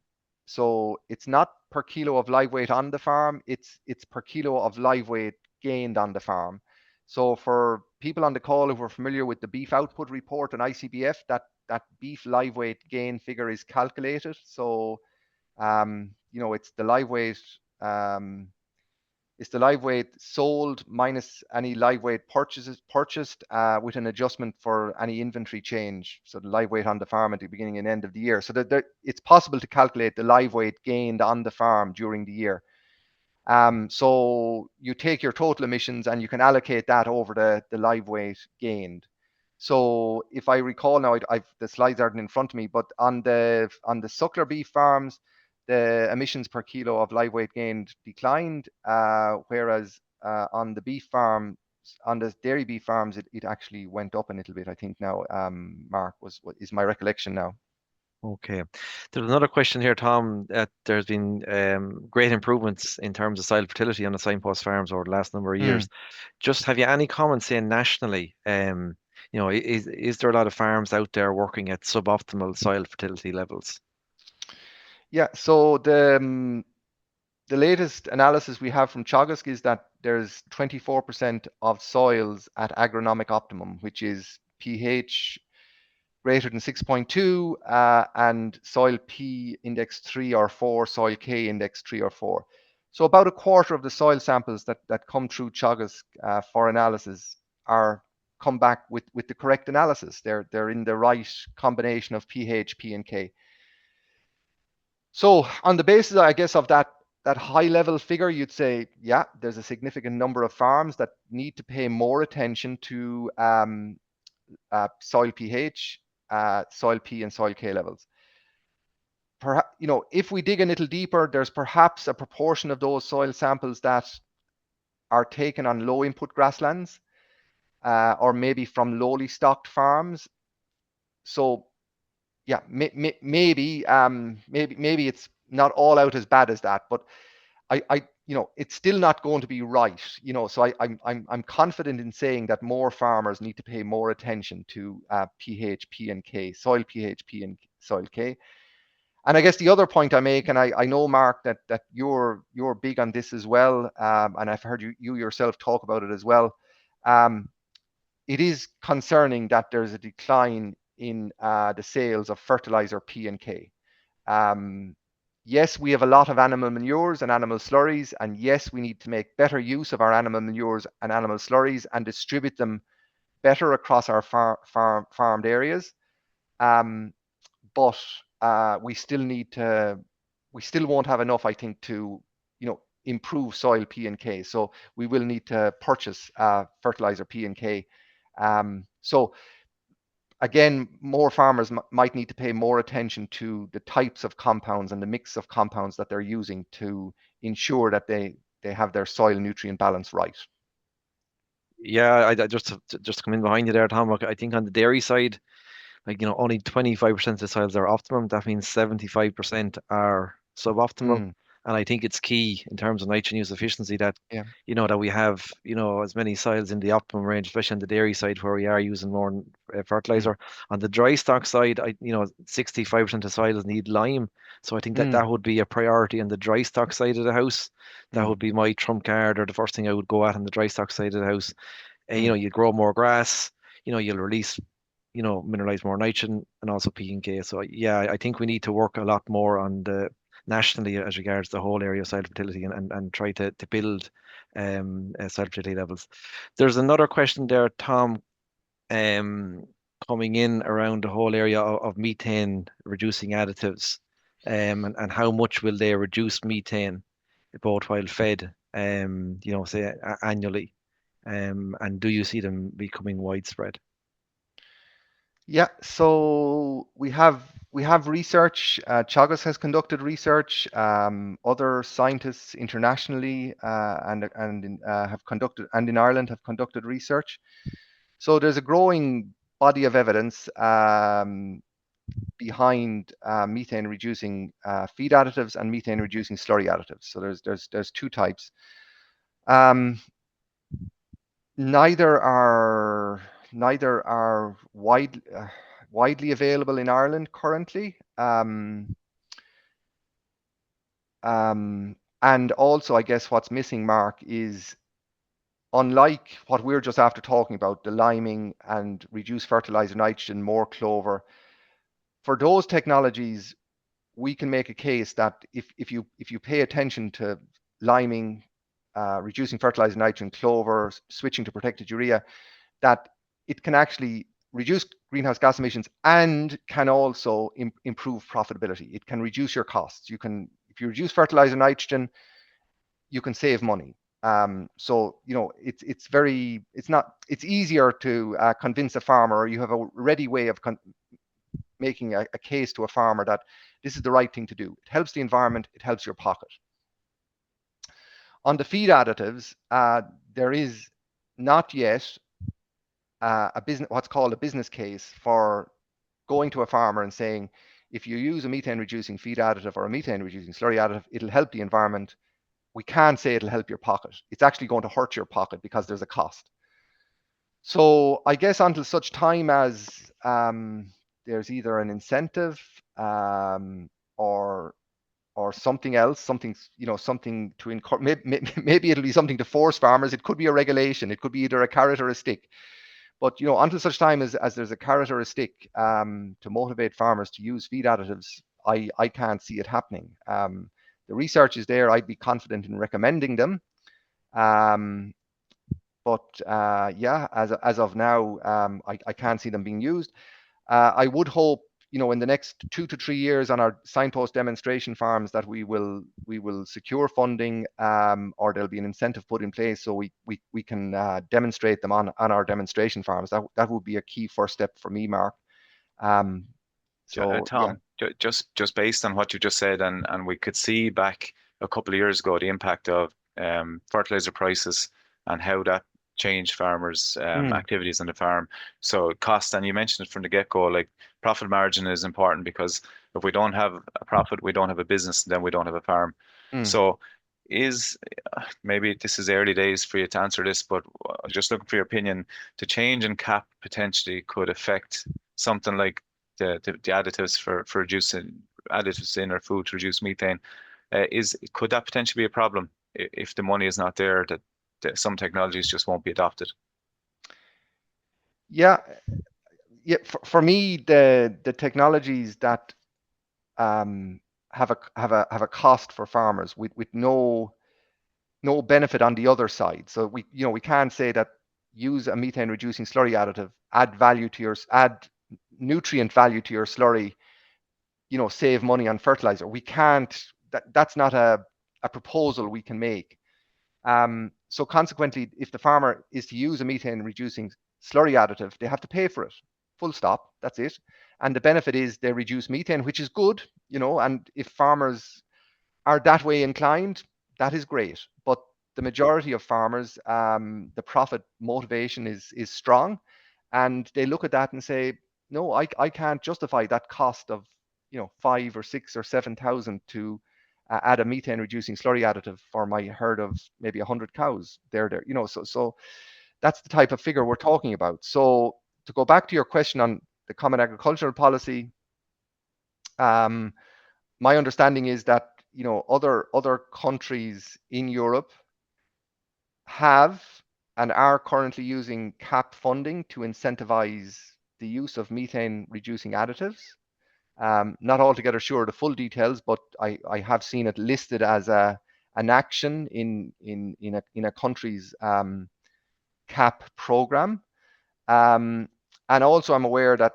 So it's not per kilo of live weight on the farm, it's per kilo of live weight gained on the farm. So for people on the call who are familiar with the beef output report and ICBF, that beef live weight gain figure is calculated. So it's the live weight sold minus any live weight purchased with an adjustment for any inventory change. So the live weight on the farm at the beginning and end of the year. So that it's possible to calculate the live weight gained on the farm during the year. So you take your total emissions and you can allocate that over the live weight gained. So if I recall now, the slides aren't in front of me, but on the suckler beef farms, the emissions per kilo of live weight gained declined, whereas on the beef farm, on the dairy beef farms, it actually went up a little bit. I think now, Mark, is my recollection now. Okay. There's another question here, Tom, that there's been great improvements in terms of soil fertility on the signpost farms over the last number of Mm. years. Just have you any comments saying nationally, is there a lot of farms out there working at suboptimal soil fertility levels? Yeah. So the latest analysis we have from Teagasc is that there's 24% of soils at agronomic optimum, which is pH greater than 6.2 and soil P index 3 or 4, soil K index 3 or 4. So about a quarter of the soil samples that come through Teagasc for analysis are come back with the correct analysis. They're in the right combination of pH, P, and K. So on the basis, I guess, of that high level figure, you'd say, yeah, there's a significant number of farms that need to pay more attention to soil pH, soil P, and soil K levels. Perhaps, if we dig a little deeper, there's perhaps a proportion of those soil samples that are taken on low input grasslands, or maybe from lowly stocked farms. So yeah, maybe it's not all out as bad as that, but it's still not going to be right. So I'm confident in saying that more farmers need to pay more attention to pH, P, and K, soil pH, P, and soil K. And I guess the other point I make, and I know, Mark, that you're big on this as well, and I've heard you yourself talk about it as well. Um, it is concerning that there's a decline in the sales of fertilizer P and K. Yes, we have a lot of animal manures and animal slurries, and yes, we need to make better use of our animal manures and animal slurries and distribute them better across our farmed areas. But we still won't have enough, I think, to improve soil P and K. So we will need to purchase fertilizer P and K. So again, more farmers might need to pay more attention to the types of compounds and the mix of compounds that they're using to ensure that they have their soil nutrient balance right. Yeah, I just to come in behind you there, Tom. Look, I think on the dairy side, only 25% of the soils are optimum. That means 75% are suboptimal. Mm, And I think it's key in terms of nitrogen use efficiency that, yeah. that we have, as many soils in the optimum range, especially on the dairy side where we are using more Mm, fertilizer. On the dry stock side, 65% of soils need lime. So I think that mm, that would be a priority on the dry stock side of the house. That mm, would be my trump card or the first thing I would go at on the dry stock side of the house. mm. You grow more grass, you'll release mineralize more nitrogen and also P and K. So yeah, I think we need to work a lot more on the nationally as regards the whole area of soil fertility and try to build soil fertility levels. There's another question there, Tom, um, coming in around the whole area of methane reducing additives, and how much will they reduce methane both while fed, say annually, and do you see them becoming widespread? Yeah, so we have research. Teagasc has conducted research. Other scientists internationally have conducted, and in Ireland have conducted research. So there's a growing body of evidence behind methane reducing feed additives and methane reducing slurry additives. So there's two types. Um, neither are widely available in Ireland currently. And also, I guess what's missing, Mark, is unlike what we're just after talking about, the liming and reduced fertilizer nitrogen, more clover, for those technologies, we can make a case that if you pay attention to liming, reducing fertilizer nitrogen, clover, switching to protected urea, that it can actually reduce greenhouse gas emissions and can also improve profitability. It can reduce your costs. You can, if you reduce fertilizer nitrogen, you can save money. So it's easier to convince a farmer. You have a ready way of making a case to a farmer that this is the right thing to do. It helps the environment. It helps your pocket. On the feed additives, there is not yet what's called a business case for going to a farmer and saying, if you use a methane reducing feed additive or a methane reducing slurry additive, it'll help the environment. We can't say it'll help your pocket. It's actually going to hurt your pocket because there's a cost. So I guess until such time as there's either an incentive or something else, something to encourage. Maybe it'll be something to force farmers. It could be a regulation. It could be either a carrot or a stick. But until such time as there's a carrot or a stick to motivate farmers to use feed additives, I can't see it happening. The research is there. I'd be confident in recommending them. But as of now, I can't see them being used. I would hope, in the next 2 to 3 years on our signpost demonstration farms that we will secure funding, or there'll be an incentive put in place so we can demonstrate them on our demonstration farms. That would be a key first step for me, Mark. Tom, just based on what you just said, and we could see back a couple of years ago the impact of fertilizer prices and how that changed farmers' activities on the farm. So cost, and you mentioned it from the get-go, like profit margin is important, because if we don't have a profit, we don't have a business, then we don't have a farm. So maybe this is early days for you to answer this, but just looking for your opinion, to change in cap potentially could affect something like the additives for reducing additives in our food to reduce methane. Could that potentially be a problem if the money is not there, that some technologies just won't be adopted? Yeah. For me, the technologies that have a cost for farmers with no benefit on the other side. So we can't say that use a methane reducing slurry additive, add nutrient value to your slurry, save money on fertilizer. We can't. That's not a proposal we can make. So consequently, if the farmer is to use a methane reducing slurry additive, they have to pay for it. Full stop. That's it. And the benefit is they reduce methane, which is good, and if farmers are that way inclined, that is great. But the majority of farmers, the profit motivation is strong, and they look at that and say, no, I can't justify that cost of 5 or 6 or 7,000 to add a methane reducing slurry additive for my herd of maybe 100 cows. So that's the type of figure we're talking about. So to go back to your question on the Common Agricultural Policy, my understanding is that other countries in Europe have and are currently using CAP funding to incentivize the use of methane reducing additives. Not altogether sure the full details, but I have seen it listed as an action in a country's CAP program. And also I'm aware that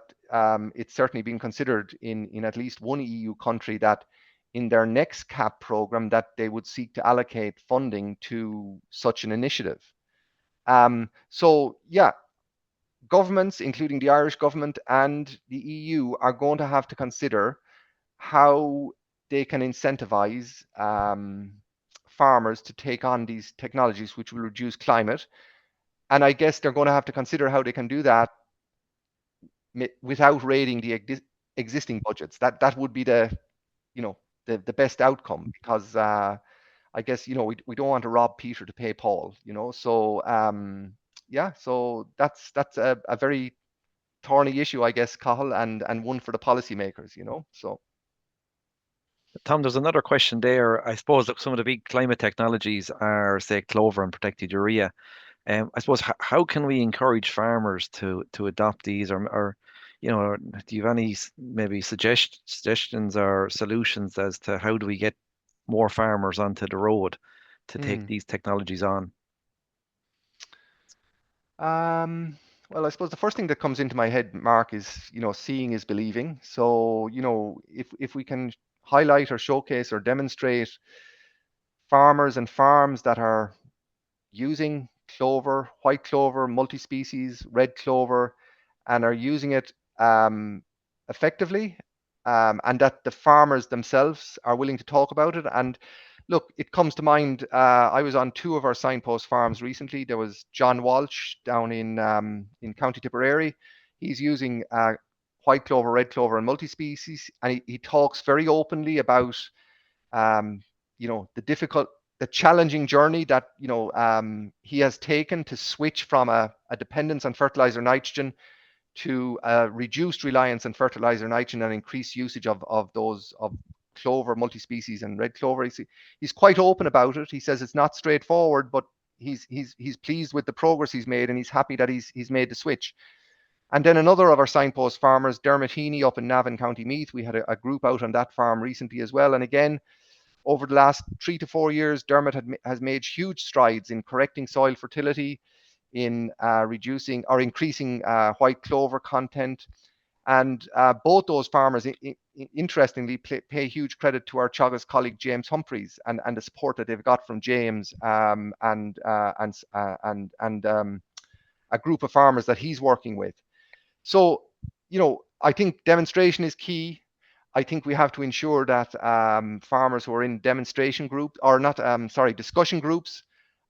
it's certainly been considered in at least one EU country that in their next CAP program that they would seek to allocate funding to such an initiative. So yeah, governments, including the Irish government and the EU, are going to have to consider how they can incentivize farmers to take on these technologies which will reduce climate. And I guess they're going to have to consider how they can do that without raiding the existing budgets. That would be the best outcome, because I guess we don't want to rob Peter to pay Paul. So yeah, so that's a very thorny issue, I guess, Cathal, and one for the policymakers. So. Tom, there's another question there. I suppose that some of the big climate technologies are, say, clover and protected urea. I suppose how can we encourage farmers to adopt these, or do you have any maybe suggestions or solutions as to how do we get more farmers onto the road to take these technologies on? Well, I suppose the first thing that comes into my head, Mark, is seeing is believing. So if we can highlight or showcase or demonstrate farmers and farms that are using clover, white clover, multi-species, red clover, and are using it effectively, and that the farmers themselves are willing to talk about it. And look, it comes to mind, I was on 2 of our signpost farms recently. There was John Walsh down in County Tipperary. He's using white clover, red clover, and multi-species, and he talks very openly about the challenging journey that he has taken to switch from a dependence on fertilizer nitrogen to a reduced reliance on fertilizer nitrogen and increased usage of clover, multi-species, and red clover. He's quite open about it. He says it's not straightforward, but he's pleased with the progress he's made, and he's happy that he's made the switch. And then another of our signpost farmers, Dermot Heaney, up in Navan, County Meath, we had a group out on that farm recently as well. And again, over the last 3 to 4 years, Dermot has made huge strides in correcting soil fertility, in reducing or increasing white clover content. And both those farmers, interestingly, pay huge credit to our Teagasc colleague James Humphreys and the support that they've got from James and a group of farmers that he's working with. So, I think demonstration is key. I think we have to ensure that farmers who are in demonstration groups, or not, discussion groups,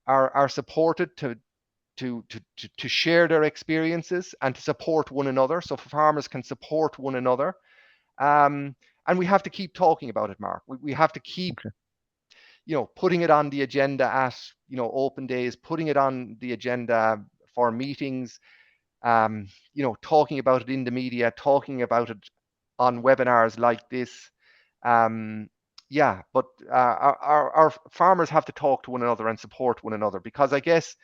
are supported to share their experiences and to support one another, so farmers can support one another. And we have to keep talking about it, Mark. We have to keep, putting it on the agenda at, open days, putting it on the agenda for meetings, talking about it in the media, talking about it on webinars like this. But our farmers have to talk to one another and support one another, because I guess,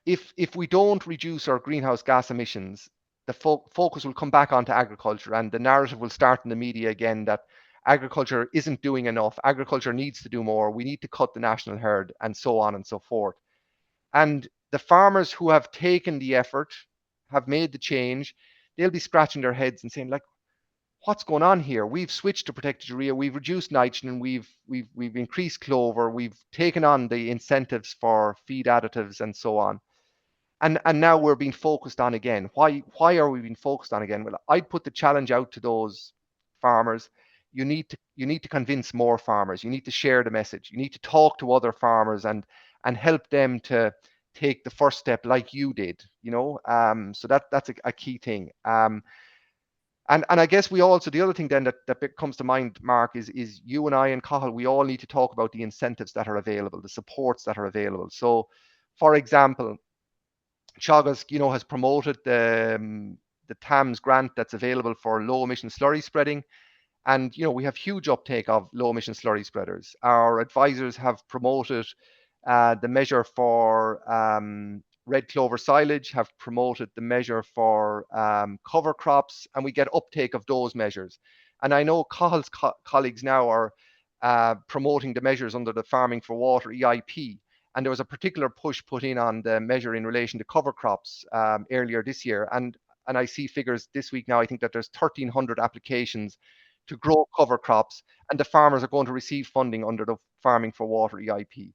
if we don't reduce our greenhouse gas emissions, the focus will come back onto agriculture, and the narrative will start in the media again that agriculture isn't doing enough, agriculture needs to do more, we need to cut the national herd, and so on and so forth. And the farmers who have taken the effort, have made the change, they'll be scratching their heads and saying, like, what's going on here? We've switched to protected urea, we've reduced nitrogen, we've increased clover, we've taken on the incentives for feed additives and so on. And now we're being focused on again. Why are we being focused on again? Well, I'd put the challenge out to those farmers. You need to convince more farmers. You need to share the message. You need to talk to other farmers and help them to take the first step like you did. So that's a key thing. And I guess we also, the other thing then that comes to mind, Mark, is you and I and Cathal, we all need to talk about the incentives that are available, the supports that are available. So, for example, Teagasc, has promoted the TAMS grant that's available for low emission slurry spreading. And, we have huge uptake of low emission slurry spreaders. Our advisors have promoted the measure for red clover silage, have promoted the measure for cover crops, and we get uptake of those measures. And I know Cathal's colleagues now are promoting the measures under the Farming for Water EIP. And there was a particular push put in on the measure in relation to cover crops earlier this year. And I see figures this week now, I think that there's 1,300 applications to grow cover crops, and the farmers are going to receive funding under the Farming for Water EIP.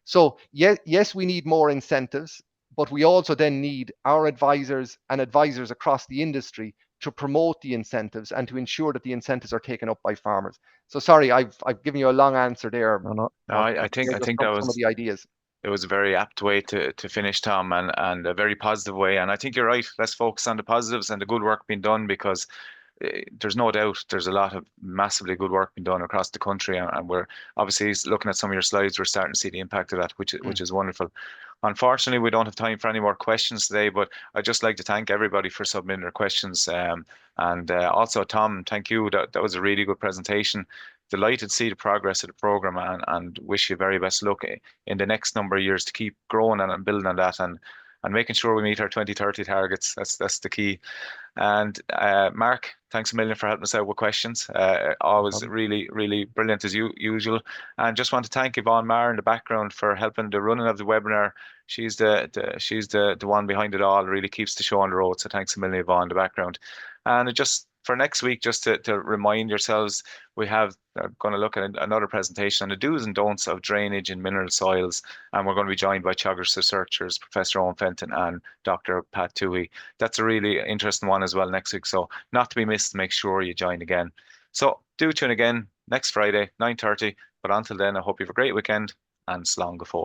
So yes, we need more incentives, but we also then need our advisors and advisors across the industry to promote the incentives and to ensure that the incentives are taken up by farmers. So sorry, I've given you a long answer there. No. I think that was some of the ideas. It was a very apt way to finish, Tom, and a very positive way. And I think you're right. Let's focus on the positives and the good work being done, because there's no doubt there's a lot of massively good work being done across the country, and we're obviously looking at some of your slides. We're starting to see the impact of that, which is wonderful. Unfortunately, we don't have time for any more questions today, but I'd just like to thank everybody for submitting their questions. And also, Tom, thank you. That was a really good presentation. Delighted to see the progress of the program, and wish you very best luck in the next number of years to keep growing and building on that, and making sure we meet our 2030 targets. That's the key. And Mark, thanks a million for helping us out with questions. Always really, really brilliant as usual. And just want to thank Yvonne Marr in the background for helping the running of the webinar. She's the one behind it all, really keeps the show on the road. So thanks a million, Yvonne, in the background. And just for next week, just to remind yourselves, we have going to look at another presentation on the do's and don'ts of drainage in mineral soils, and we're going to be joined by Teagasc researchers, Professor Owen Fenton and Dr. Pat Toohey. That's a really interesting one as well next week, so not to be missed. Make sure you join again. So do tune again next Friday, 9:30. But until then, I hope you have a great weekend, and slán go fóill.